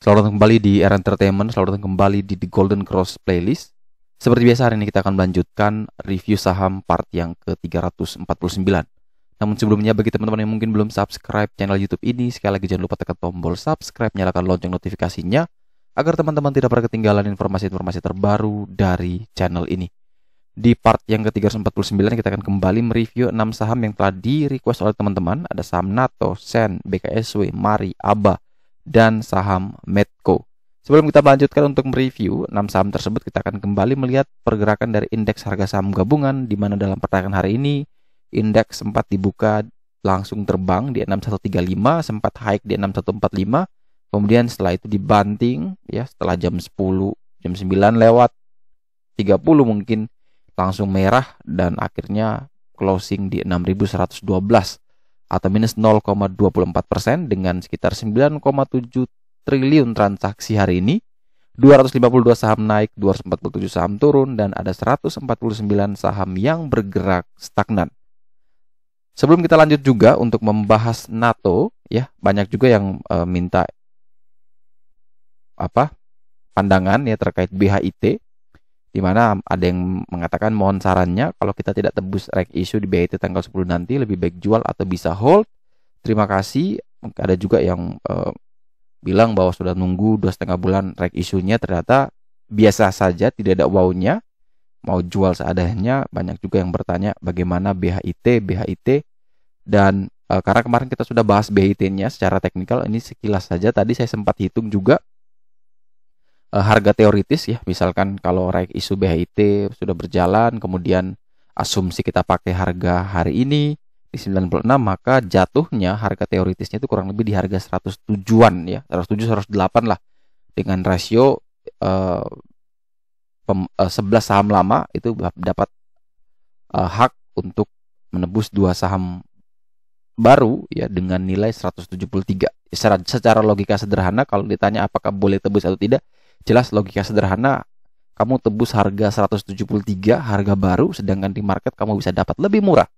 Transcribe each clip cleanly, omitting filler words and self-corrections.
Selamat datang kembali di Era Entertainment, selamat datang kembali di The Golden Cross Playlist. Seperti biasa hari ini kita akan melanjutkan review saham part yang ke-349. Namun sebelumnya bagi teman-teman yang mungkin belum subscribe channel YouTube ini, sekali lagi jangan lupa tekan tombol subscribe, nyalakan lonceng notifikasinya agar teman-teman tidak pernah ketinggalan informasi-informasi terbaru dari channel ini. Di part yang ke-349 kita akan kembali mereview 6 saham yang telah di-request oleh teman-teman. Ada saham NATO, Sen, BKSW, Mari, ABA, dan saham Medco. Sebelum kita melanjutkan untuk mereview 6 saham tersebut, kita akan kembali melihat pergerakan dari indeks harga saham gabungan, di mana dalam perdagangan hari ini indeks sempat dibuka langsung terbang di 6135, sempat high di 6145, kemudian setelah itu dibanting ya setelah jam 10, jam 9 lewat 30 mungkin langsung merah dan akhirnya closing di 6112 atau minus 0,24% dengan sekitar 9,7 triliun transaksi hari ini. 252 saham naik, 247 saham turun, dan ada 149 saham yang bergerak stagnan. Sebelum kita lanjut juga untuk membahas NATO, ya banyak juga yang minta pandangan ya terkait BHIT, di mana ada yang mengatakan mohon sarannya kalau kita tidak tebus reg issue di BHIT tanggal 10 nanti lebih baik jual atau bisa hold. Terima kasih. Ada juga yang bilang bahwa sudah nunggu 2,5 bulan reg issue-nya ternyata biasa saja, tidak ada wow-nya, mau jual seadanya. Banyak juga yang bertanya bagaimana BHIT dan karena kemarin kita sudah bahas BHIT-nya secara teknikal, ini sekilas saja. Tadi saya sempat hitung juga harga teoritis ya, misalkan kalau reg issue BHIT sudah berjalan, kemudian asumsi kita pakai harga hari ini di 96, maka jatuhnya harga teoritisnya itu kurang lebih di harga 107-an ya, 107 108 lah, dengan rasio 11 saham lama itu dapat hak untuk menebus 2 saham baru ya dengan nilai 173. Secara logika sederhana, kalau ditanya apakah boleh tebus atau tidak, jelas logika sederhana, kamu tebus harga 173 harga baru, sedangkan di market kamu bisa dapat lebih murah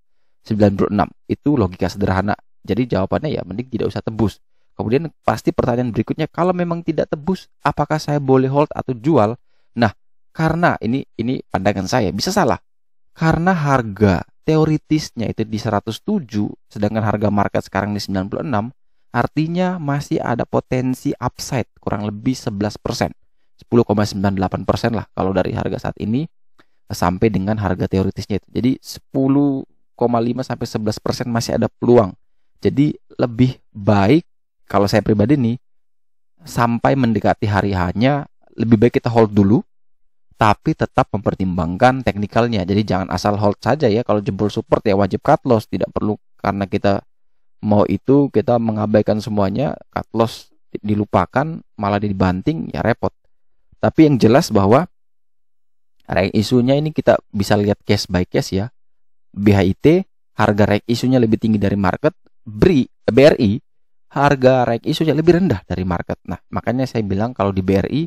96. Itu logika sederhana. Jadi jawabannya ya mending tidak usah tebus. Kemudian pasti pertanyaan berikutnya, kalau memang tidak tebus, apakah saya boleh hold atau jual? Nah, karena ini pandangan saya bisa salah. Karena harga teoritisnya itu di 107, sedangkan harga market sekarang di 96, artinya masih ada potensi upside kurang lebih 11%. 10,98% lah kalau dari harga saat ini sampai dengan harga teoritisnya itu. Jadi 10,5 sampai 11% masih ada peluang. Jadi lebih baik kalau saya pribadi nih, sampai mendekati hari hanya lebih baik kita hold dulu, tapi tetap mempertimbangkan teknikalnya. Jadi jangan asal hold saja ya. Kalau jebol support ya wajib cut loss, tidak perlu karena kita mau itu kita mengabaikan semuanya, cut loss dilupakan malah dibanting ya repot. Tapi yang jelas bahwa reg isunya ini kita bisa lihat case by case ya. BHIT harga reg isunya lebih tinggi dari market, BRI harga reg isunya lebih rendah dari market. Nah, makanya saya bilang kalau di BRI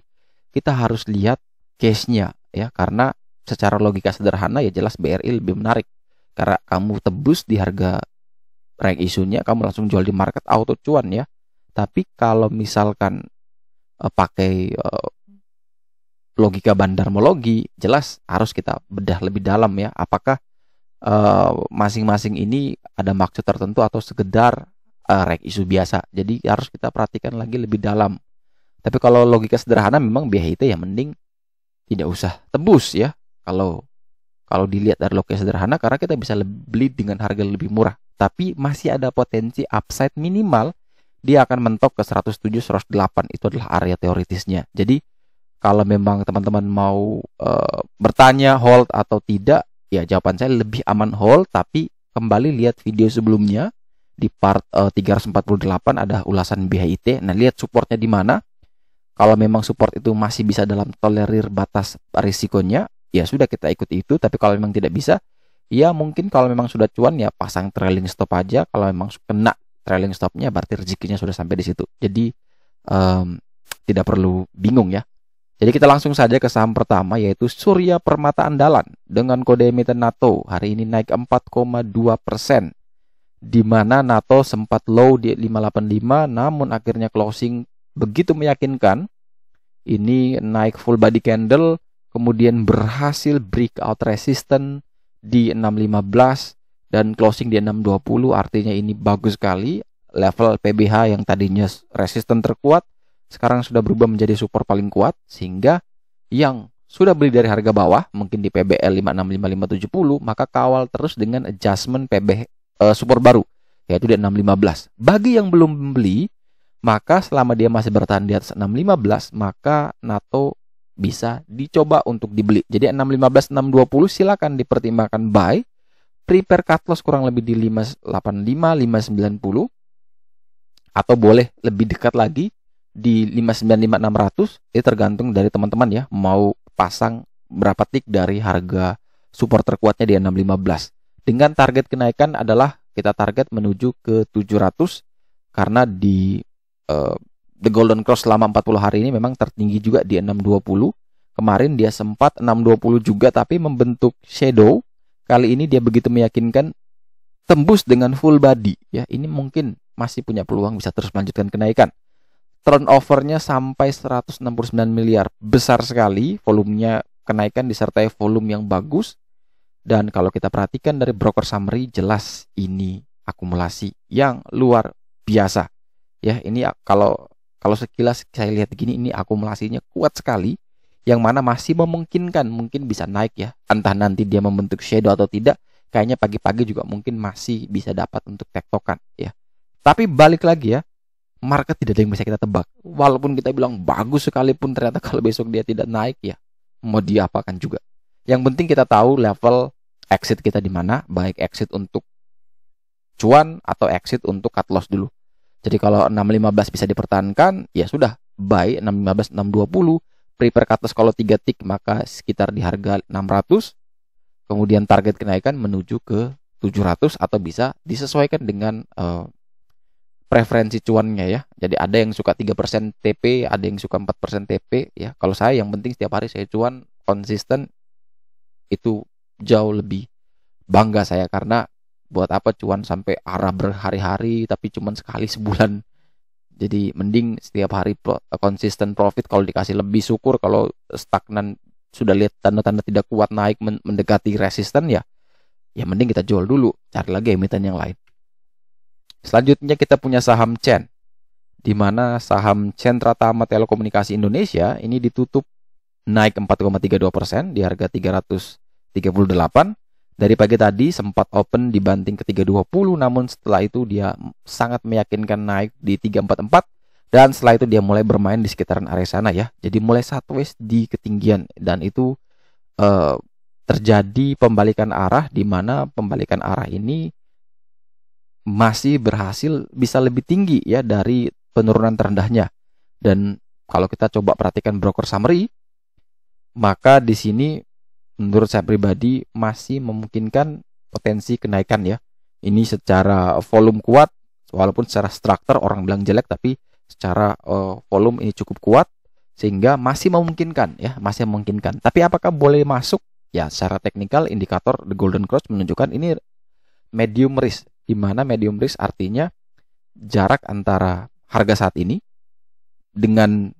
kita harus lihat case-nya ya, karena secara logika sederhana ya jelas BRI lebih menarik. Karena kamu tebus di harga reg isunya, kamu langsung jual di market auto cuan ya. Tapi kalau misalkan pakai logika bandarmologi, jelas harus kita bedah lebih dalam ya, apakah masing-masing ini ada maksud tertentu atau sekedar reg isu biasa. Jadi harus kita perhatikan lagi lebih dalam. Tapi kalau logika sederhana memang BHIT ya mending tidak usah tebus ya, kalau dilihat dari logika sederhana, karena kita bisa beli dengan harga lebih murah, tapi masih ada potensi upside minimal dia akan mentok ke 107 108. Itu adalah area teoritisnya. Jadi kalau memang teman-teman mau bertanya hold atau tidak, ya jawaban saya lebih aman hold, tapi kembali lihat video sebelumnya di part 348 ada ulasan BHIT. Nah, lihat supportnya di mana. Kalau memang support itu masih bisa dalam tolerir batas risikonya, ya sudah kita ikuti itu. Tapi kalau memang tidak bisa, ya mungkin kalau memang sudah cuan ya pasang trailing stop aja. Kalau memang kena trailing stopnya berarti rezekinya sudah sampai di situ. Jadi tidak perlu bingung ya. Jadi kita langsung saja ke saham pertama, yaitu Surya Permata Andalan dengan kode emiten NATO. Hari ini naik 4,2%. Di mana NATO sempat low di 585, namun akhirnya closing begitu meyakinkan. Ini naik full body candle, kemudian berhasil breakout resistance di 615 dan closing di 620, artinya ini bagus sekali. Level PBH yang tadinya resisten terkuat sekarang sudah berubah menjadi support paling kuat, sehingga yang sudah beli dari harga bawah mungkin di PBL 565 570, maka kawal terus dengan adjustment support baru yaitu di 615. Bagi yang belum membeli, maka selama dia masih bertahan di atas 615, maka NATO bisa dicoba untuk dibeli. Jadi 615 620 silakan dipertimbangkan buy. Prepare cut loss kurang lebih di 585 590, atau boleh lebih dekat lagi di 595 600. Ini tergantung dari teman-teman ya, mau pasang berapa tick dari harga support terkuatnya di 615. Dengan target kenaikan adalah kita target menuju ke 700, karena di the golden cross selama 40 hari ini memang tertinggi juga di 620. Kemarin dia sempat 620 juga tapi membentuk shadow. Kali ini dia begitu meyakinkan tembus dengan full body ya. Ini mungkin masih punya peluang bisa terus melanjutkan kenaikan. Turnover-nya sampai 169 miliar. Besar sekali volumenya, kenaikan disertai volume yang bagus. Dan kalau kita perhatikan dari broker summary, jelas ini akumulasi yang luar biasa. Ya, ini kalau sekilas saya lihat gini, ini akumulasinya kuat sekali, yang mana masih memungkinkan mungkin bisa naik ya. Entah nanti dia membentuk shadow atau tidak, kayaknya pagi-pagi juga mungkin masih bisa dapat untuk tektokan ya. Tapi balik lagi ya, market tidak ada yang bisa kita tebak. Walaupun kita bilang bagus sekalipun, ternyata kalau besok dia tidak naik ya, mau diapakan juga. Yang penting kita tahu level exit kita di mana, baik exit untuk cuan atau exit untuk cut loss dulu. Jadi kalau 615 bisa dipertahankan, ya sudah, buy 615 620, prepare cut loss kalau 3 tick maka sekitar di harga 600. Kemudian target kenaikan menuju ke 700 atau bisa disesuaikan dengan preferensi cuannya ya. Jadi ada yang suka 3% TP, ada yang suka 4% TP ya. Kalau saya yang penting setiap hari saya cuan konsisten, itu jauh lebih bangga saya, karena buat apa cuan sampai arah berhari-hari tapi cuman sekali sebulan. Jadi mending setiap hari konsisten profit. Kalau dikasih lebih syukur, kalau stagnan sudah lihat tanda-tanda tidak kuat naik mendekati resisten ya mending kita jual dulu, cari lagi emiten yang lain. Selanjutnya kita punya saham CEN, di mana saham Centra Tama Telekomunikasi Indonesia ini ditutup naik 4,32% di harga 338. Dari pagi tadi sempat open dibanting ke 320, namun setelah itu dia sangat meyakinkan naik di 344, dan setelah itu dia mulai bermain di sekitaran area sana ya. Jadi mulai sideways di ketinggian, dan itu terjadi pembalikan arah, di mana pembalikan arah ini masih berhasil bisa lebih tinggi ya dari penurunan terendahnya. Dan kalau kita coba perhatikan broker summary, maka di sini menurut saya pribadi masih memungkinkan potensi kenaikan ya. Ini secara volume kuat, walaupun secara struktur orang bilang jelek, tapi secara volume ini cukup kuat sehingga masih memungkinkan ya, masih memungkinkan. Tapi apakah boleh masuk? Ya, secara teknikal indikator the golden cross menunjukkan ini medium risk, di mana medium risk artinya jarak antara harga saat ini dengan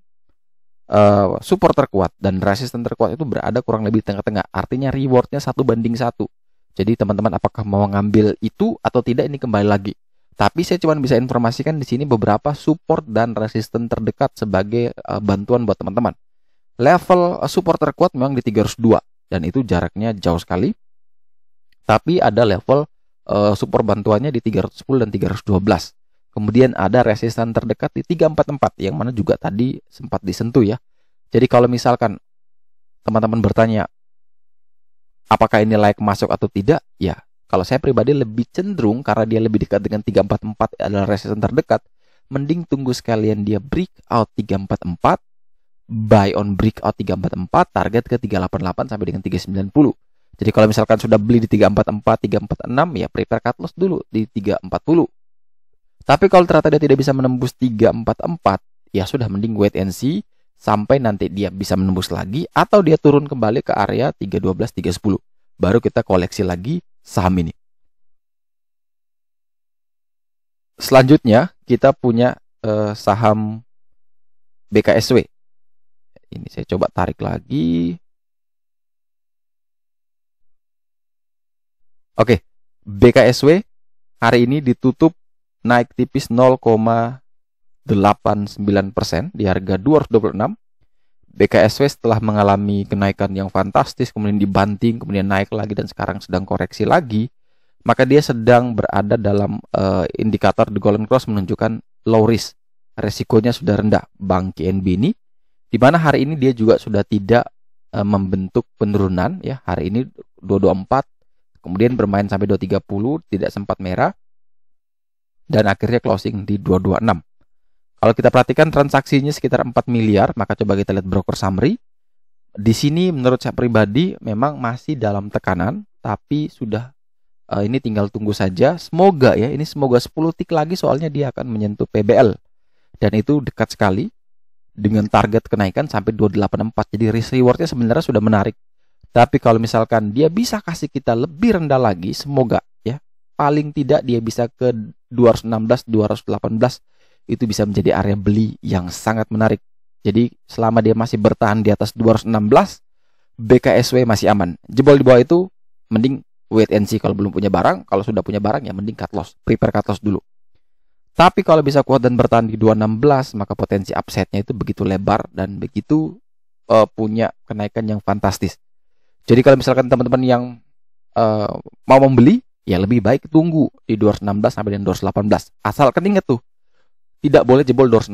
support terkuat dan resisten terkuat itu berada kurang lebih di tengah-tengah. Artinya rewardnya 1:1. Jadi teman-teman apakah mau ngambil itu atau tidak, ini kembali lagi. Tapi saya cuma bisa informasikan di sini beberapa support dan resisten terdekat sebagai bantuan buat teman-teman. Level support terkuat memang di 302 dan itu jaraknya jauh sekali. Tapi ada level support bantuannya di 310 dan 312. Kemudian ada resisten terdekat di 344 yang mana juga tadi sempat disentuh ya. Jadi kalau misalkan teman-teman bertanya apakah ini layak masuk atau tidak, ya kalau saya pribadi lebih cenderung karena dia lebih dekat dengan 344 adalah resisten terdekat, mending tunggu sekalian dia breakout 344, buy on breakout 344, target ke 388 sampai dengan 390. Jadi kalau misalkan sudah beli di 344, 346 ya prepare cut loss dulu di 340. Tapi kalau ternyata dia tidak bisa menembus 344, ya sudah mending wait and see sampai nanti dia bisa menembus lagi atau dia turun kembali ke area 312, 310. Baru kita koleksi lagi saham ini. Selanjutnya kita punya saham BKSW. Ini saya coba tarik lagi. Oke, BKSW hari ini ditutup naik tipis 0,89% di harga 226. BKSW setelah mengalami kenaikan yang fantastis, kemudian dibanting, kemudian naik lagi, dan sekarang sedang koreksi lagi, maka dia sedang berada dalam indikator The Golden Cross menunjukkan low risk. Resikonya sudah rendah, Bank KNB ini, di mana hari ini dia juga sudah tidak membentuk penurunan. Ya, hari ini 224, kemudian bermain sampai 230, tidak sempat merah, dan akhirnya closing di 226. Kalau kita perhatikan transaksinya sekitar 4 miliar, maka coba kita lihat broker summary. Di sini menurut saya pribadi memang masih dalam tekanan, tapi sudah ini tinggal tunggu saja. Semoga ya, ini semoga 10 tik lagi soalnya dia akan menyentuh PBL. Dan itu dekat sekali dengan target kenaikan sampai 284. Jadi risk rewardnya sebenarnya sudah menarik. Tapi kalau misalkan dia bisa kasih kita lebih rendah lagi, semoga ya, paling tidak dia bisa ke 216, 218, itu bisa menjadi area beli yang sangat menarik. Jadi selama dia masih bertahan di atas 216, BKSW masih aman. Jebol di bawah itu mending wait and see kalau belum punya barang. Kalau sudah punya barang ya mending cut loss, prepare cut loss dulu. Tapi kalau bisa kuat dan bertahan di 216, maka potensi upside-nya itu begitu lebar dan begitu punya kenaikan yang fantastis. Jadi kalau misalkan teman-teman yang mau membeli, ya lebih baik tunggu di 216 sampai dengan 218. Asalkan ingat tuh, tidak boleh jebol 216.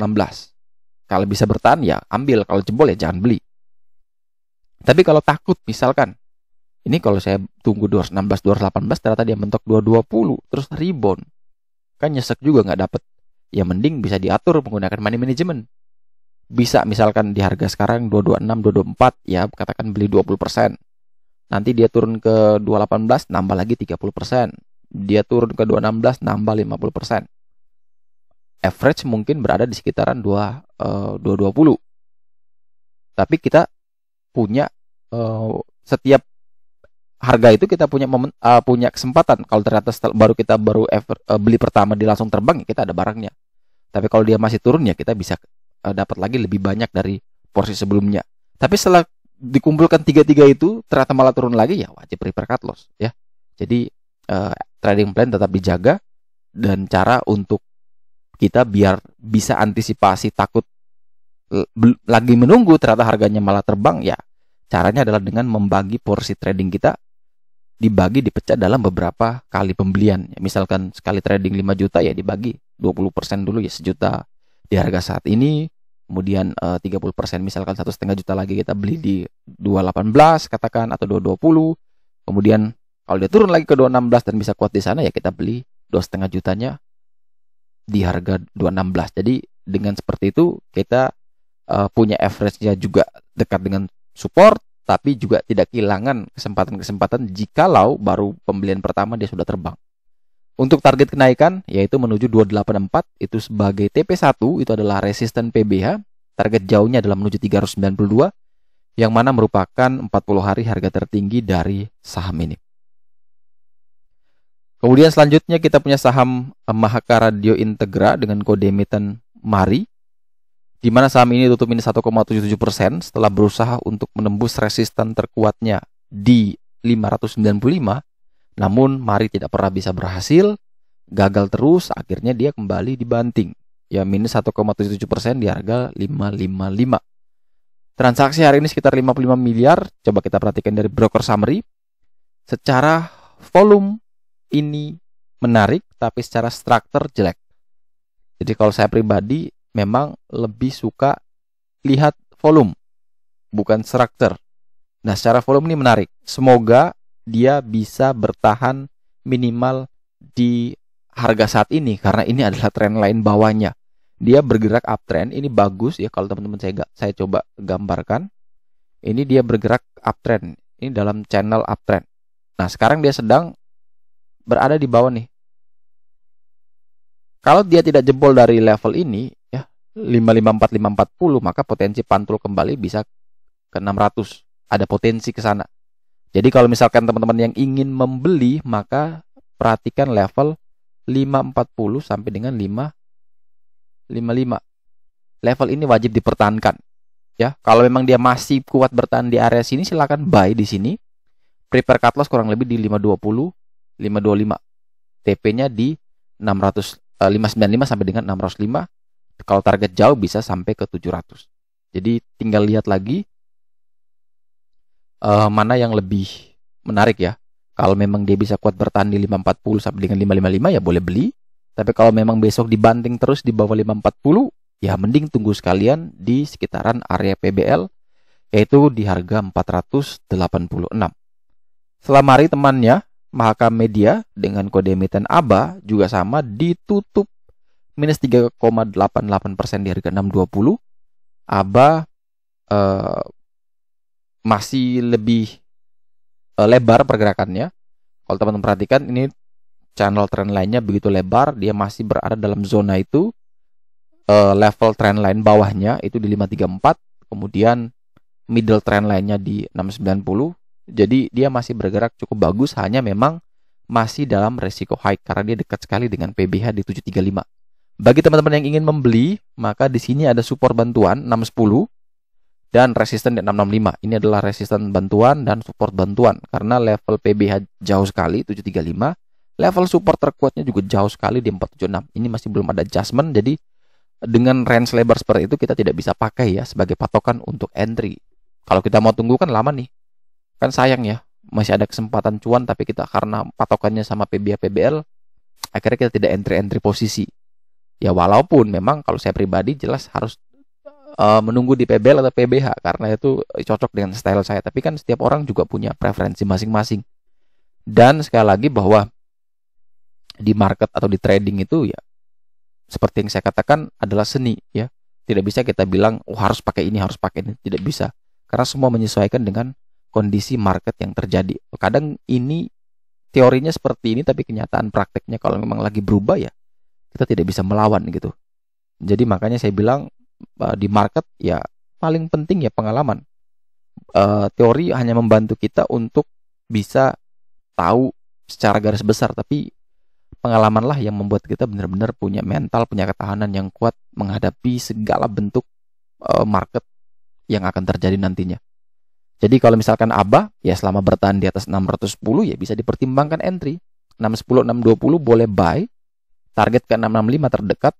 Kalau bisa bertahan ya ambil, kalau jebol ya jangan beli. Tapi kalau takut misalkan, ini kalau saya tunggu 216, 218 ternyata dia mentok 220 terus rebound, kan nyesek juga nggak dapet. Ya mending bisa diatur menggunakan money management. Bisa misalkan di harga sekarang 226, 224, ya katakan beli 20%. Nanti dia turun ke 218 nambah lagi 30%. Dia turun ke 216 nambah 50%. Average mungkin berada di sekitaran 220. Tapi kita punya setiap harga itu kita punya punya kesempatan. Kalau ternyata baru beli pertama dia langsung terbang, ya kita ada barangnya. Tapi kalau dia masih turun ya kita bisa dapat lagi lebih banyak dari porsi sebelumnya. Tapi setelah dikumpulkan tiga-tiga itu ternyata malah turun lagi, ya wajib prepare cut loss ya. Jadi trading plan tetap dijaga, dan cara untuk kita biar bisa antisipasi takut lagi menunggu ternyata harganya malah terbang, ya caranya adalah dengan membagi porsi trading kita, dipecah dalam beberapa kali pembelian. Ya, misalkan sekali trading 5 juta ya dibagi 20% dulu ya, sejuta di harga saat ini. Kemudian 30% misalkan 1,5 juta lagi kita beli di 218 katakan, atau 220. Kemudian kalau dia turun lagi ke 216 dan bisa kuat di sana, ya kita beli 2,5 jutanya di harga 216. Jadi dengan seperti itu kita punya average-nya juga dekat dengan support, tapi juga tidak kehilangan kesempatan-kesempatan jikalau baru pembelian pertama dia sudah terbang. Untuk target kenaikan yaitu menuju 284, itu sebagai TP1, itu adalah resisten PBH. Target jauhnya adalah menuju 392, yang mana merupakan 40 hari harga tertinggi dari saham ini. Kemudian selanjutnya kita punya saham Mahaka Radio Integra dengan kode emiten MARI, di mana saham ini tutup minus 1,77% setelah berusaha untuk menembus resisten terkuatnya di 595. Namun MARI tidak pernah bisa berhasil, gagal terus, akhirnya dia kembali dibanting. Ya minus 1,77% di harga 555. Transaksi hari ini sekitar 55 miliar. Coba kita perhatikan dari broker summary. Secara volume ini menarik, tapi secara struktur jelek. Jadi kalau saya pribadi memang lebih suka lihat volume, bukan struktur. Nah, secara volume ini menarik. Semoga dia bisa bertahan minimal di harga saat ini, karena ini adalah tren lain bawahnya. Dia bergerak uptrend, ini bagus ya. Kalau teman-teman saya coba gambarkan. Ini dia bergerak uptrend. Ini dalam channel uptrend. Nah, sekarang dia sedang berada di bawah nih. Kalau dia tidak jebol dari level ini ya 554 540, maka potensi pantul kembali bisa ke 600. Ada potensi ke sana. Jadi kalau misalkan teman-teman yang ingin membeli, maka perhatikan level 540 sampai dengan 555. level ini wajib dipertahankan. Ya, kalau memang dia masih kuat bertahan di area sini, silakan buy di sini. Prepare cut loss kurang lebih di 520, 525. TP-nya di 595 sampai dengan 605. Kalau target jauh bisa sampai ke 700. Jadi tinggal lihat lagi mana yang lebih menarik ya. Kalau memang dia bisa kuat bertahan di 540 sampai dengan 555 ya boleh beli. Tapi kalau memang besok dibanting terus di bawah 540, ya mending tunggu sekalian di sekitaran area PBL, yaitu di harga 486. Setelah mari temannya, Mahakam Media dengan kode emiten ABA juga sama, ditutup minus 3,88% di harga 620. ABA masih lebih lebar pergerakannya. Kalau teman-teman perhatikan, ini channel trend line-nya begitu lebar, dia masih berada dalam zona itu. Level trend line bawahnya itu di 534, kemudian middle trend line-nya di 690. Jadi dia masih bergerak cukup bagus, hanya memang masih dalam resiko high karena dia dekat sekali dengan PBH di 735. Bagi teman-teman yang ingin membeli, maka di sini ada support bantuan 610 dan resisten di 665. Ini adalah resisten bantuan dan support bantuan karena level PBH jauh sekali 735, level support terkuatnya juga jauh sekali di 476. Ini masih belum ada adjustment, jadi dengan range lebar seperti itu kita tidak bisa pakai ya sebagai patokan untuk entry. Kalau kita mau tunggu kan lama nih. Kan sayang ya, masih ada kesempatan cuan tapi kita karena patokannya sama PBH PBL, akhirnya kita tidak entry posisi. Ya walaupun memang kalau saya pribadi jelas harus menunggu di PBL atau PBH karena itu cocok dengan style saya. Tapi kan setiap orang juga punya preferensi masing-masing. Dan sekali lagi bahwa di market atau di trading itu ya seperti yang saya katakan adalah seni ya. Tidak bisa kita bilang harus pakai ini, harus pakai ini, tidak bisa. Karena semua menyesuaikan dengan kondisi market yang terjadi. Kadang ini teorinya seperti ini tapi kenyataan prakteknya kalau memang lagi berubah ya kita tidak bisa melawan gitu. Jadi makanya saya bilang di market ya paling penting ya pengalaman. Teori hanya membantu kita untuk bisa tahu secara garis besar, tapi pengalamanlah yang membuat kita benar-benar punya mental, punya ketahanan yang kuat menghadapi segala bentuk market yang akan terjadi nantinya. Jadi kalau misalkan ABA ya selama bertahan di atas 610 ya bisa dipertimbangkan entry. 610, 620 boleh buy. Target ke 665 terdekat.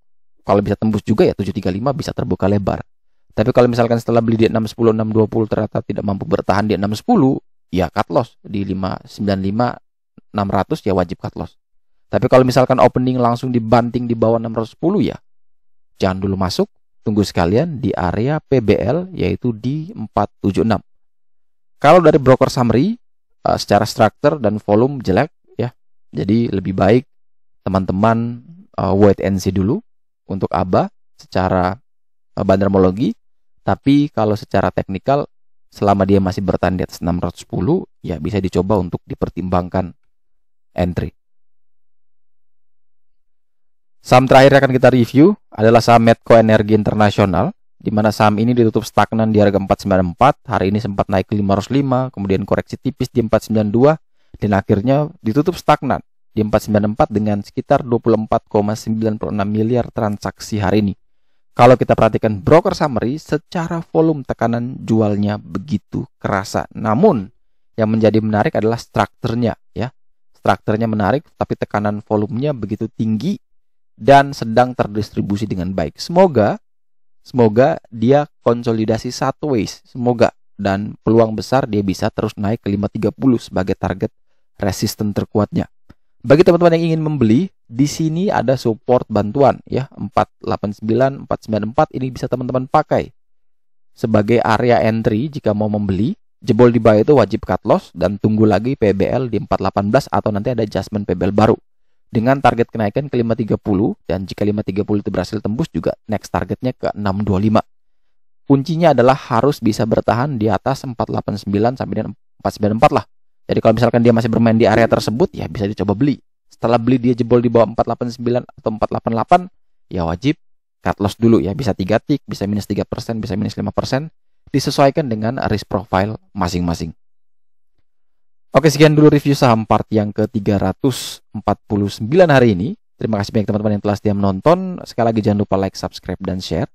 Kalau bisa tembus juga ya 735 bisa terbuka lebar. Tapi kalau misalkan setelah beli di 610, 620 ternyata tidak mampu bertahan di 610, ya cut loss di 595, 600 ya wajib cut loss. Tapi kalau misalkan opening langsung dibanting di bawah 610 ya jangan dulu masuk, tunggu sekalian di area PBL yaitu di 476. Kalau dari broker summary secara struktur dan volume jelek ya. Jadi lebih baik teman-teman wait and see dulu untuk ABA secara bandarmologi. Tapi kalau secara teknikal selama dia masih bertahan di atas 610 ya bisa dicoba untuk dipertimbangkan entry. Saham terakhir akan kita review adalah saham Medco Energi Internasional, di mana saham ini ditutup stagnan di harga 494, hari ini sempat naik ke 505, kemudian koreksi tipis di 492, dan akhirnya ditutup stagnan di 494 dengan sekitar 24,96 miliar transaksi hari ini. Kalau kita perhatikan broker summary, secara volume tekanan jualnya begitu kerasa. Namun yang menjadi menarik adalah strukturnya ya. Strukturnya menarik, tapi tekanan volumenya begitu tinggi dan sedang terdistribusi dengan baik. Semoga dia konsolidasi sideways, semoga, dan peluang besar dia bisa terus naik ke 530 sebagai target resisten terkuatnya. Bagi teman-teman yang ingin membeli, di sini ada support bantuan ya, 489, 494 ini bisa teman-teman pakai sebagai area entry jika mau membeli. Jebol di bawah itu wajib cut loss dan tunggu lagi PBL di 418 atau nanti ada adjustment PBL baru dengan target kenaikan ke 530, dan jika 530 itu berhasil tembus juga next targetnya ke 625. Kuncinya adalah harus bisa bertahan di atas 489 sampai dengan 494 lah. Jadi kalau misalkan dia masih bermain di area tersebut ya bisa dicoba beli. Setelah beli dia jebol di bawah 489 atau 488 ya wajib cut loss dulu ya, bisa 3 tick, bisa minus 3%, bisa minus 5%, disesuaikan dengan risk profile masing-masing. Oke, sekian dulu review saham part yang ke-349 hari ini. Terima kasih banyak teman-teman yang telah setia menonton. Sekali lagi jangan lupa like, subscribe, dan share.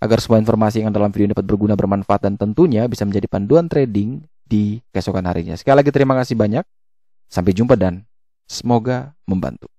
agar semua informasi yang dalam video ini dapat berguna, bermanfaat, dan tentunya bisa menjadi panduan trading di keesokan harinya. Sekali lagi terima kasih banyak. Sampai jumpa dan semoga membantu.